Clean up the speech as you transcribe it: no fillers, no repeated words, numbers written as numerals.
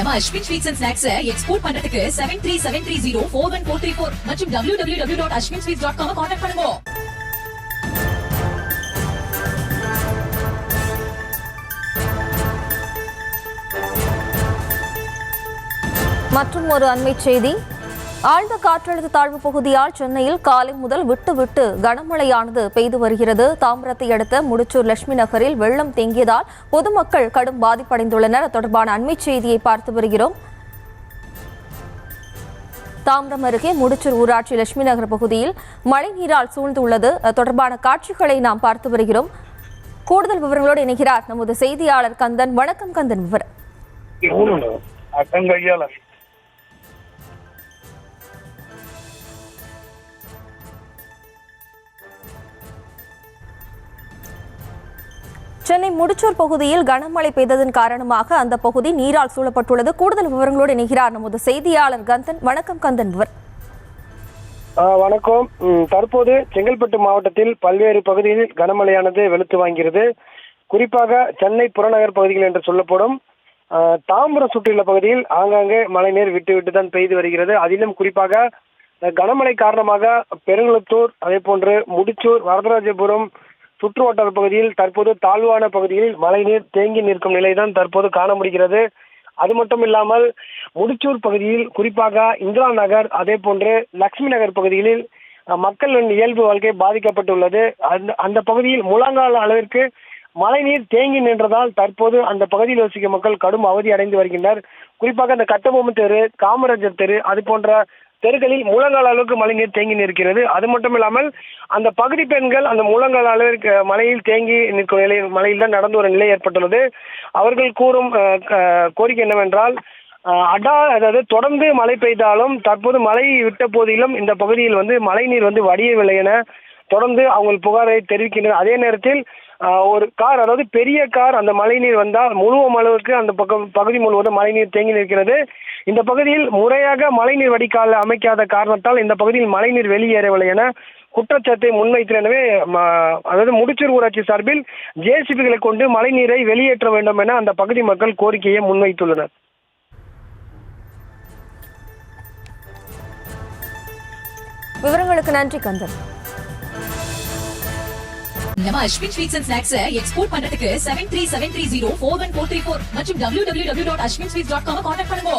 நம்ம Ashwin sweets and snacks export பண்றதுக்கு 7373041434 மற்றும் www.ashwinsweets.com கான்டாக்ட் பண்ணுங்க. மற்றும் ஒரு அண்மை செய்தி. ஆழ்ந்த காற்றழுத்த தாழ்வு பகுதியால் சென்னையில் காலை முதல் விட்டு கனமழையானது பெய்து வருகிறது. தாம்பரத்தை அடுத்த முடிச்சூர் லட்சுமி நகரில் வெள்ளம் தேங்கியதால் பொதுமக்கள் கடும் பாதிப்படைந்துள்ளனர். தொடர்பான அண்மை செய்தியை பார்த்து வருகிறோம். தாம்பரம் அருகே முடிச்சூர் ஊராட்சி லட்சுமி நகர் பகுதியில் மழை நீரால் சூழ்ந்துள்ளது. தொடர்பான காட்சிகளை நாம் பார்த்து வருகிறோம். கூடுதல் விவரங்களோடு இணைகிறார் நமது செய்தியாளர் கந்தன். வணக்கம் கந்தன். விவரம் சென்னை முடிச்சூர் பகுதியில் கனமழை பெய்ததன் காரணமாக அந்த பகுதி நீரால் சூழப்பட்டுள்ளது. கூடுதல் விவரங்களோடு இணைகிறார் நமது செய்தியாளர் கந்தன். வணக்கம் கந்தன். வணக்கம். தற்போது செங்கல்பட்டு மாவட்டத்தில் பல்வேறு பகுதிகளில் கனமழையானது வெளுத்து வாங்கிறது. குறிப்பாக சென்னை புறநகர் பகுதிகள் என்று சொல்லப்படும் தாம்பரம் சுற்றியுள்ள பகுதியில் ஆங்காங்கே மழைநீர் விட்டு தான் பெய்து வருகிறது. அதிலும் குறிப்பாக கனமழை காரணமாக பெருங்குளத்தூர், அதே போன்று முடிச்சூர், வரதராஜபுரம் சுற்று வட்டார பகுதியில் தற்போது தாழ்வான பகுதியில் மழைநீர் தேங்கி நிற்கும் நிலைதான் தற்போது காண முடிகிறது. அது மட்டும் இல்லாமல் முடிச்சூர் பகுதியில் குறிப்பாக இந்திரா நகர், அதே போன்று லட்சுமி நகர் பகுதிகளில் மக்களின் இயல்பு வாழ்க்கை பாதிக்கப்பட்டுள்ளது. அந்த பகுதியில் முழங்கால் அளவிற்கு மழைநீர் தேங்கி நின்றதால் தற்போது அந்த பகுதியில் வசிக்கும் மக்கள் கடும் அவதி அடைந்து வருகின்றனர். குறிப்பாக அந்த கட்டபொம்மு தெரு, காமராஜர் தெரு, அது போன்ற தெருக்களில் முழங்கால் அளவுக்கு மழைநீர் தேங்கி நிற்கிறது. அது மட்டும் இல்லாமல் அந்த பகுதி பெண்கள் அந்த முழங்கால் அளவிற்கு மழையில் தேங்கி நிற்கும் நிலை, மழையில் தான் நடந்து ஒரு நிலை ஏற்பட்டுள்ளது. அவர்கள் கூறும் கோரிக்கை என்னவென்றால், அதாவது தொடர்ந்து மழை பெய்தாலும் தற்போது மழை விட்ட போதிலும் இந்த பகுதியில் மழைநீர் வடியவில்லை என தொடர்ந்து அவங்க புகாரை தெரிவிக்கின்றனர். அதே நேரத்தில் ஒரு கார், அதாவது பெரிய கார், அந்த மழைநீர் வந்தால் முழுவதும் அளவுக்கு அந்த பகுதி முழுவதும் மழைநீர் தேங்கி நிற்கிறது. இந்த பகுதியில் முறையாக மழைநீர் வடிகால் அமைக்காத காரணத்தால் இந்த பகுதியில் மழைநீர் வெளியேறவில்லை என குற்றச்சாட்டை முன்வைத்தனர். எனவே அதாவது முடிச்சூர் ஊராட்சி சார்பில் ஜேசிபிகளை கொண்டு மழைநீரை வெளியேற்ற வேண்டும் என அந்த பகுதி மக்கள் கோரிக்கையை முன்வைத்துள்ளனர். விவரங்களுக்கு நன்றி கந்தன். நம்ம Ashwin sweets and snacks export பண்றதுக்கு 7373041434 மற்றும் www.ashwinsweets.com கான்டாக்ட் பண்ணுங்க.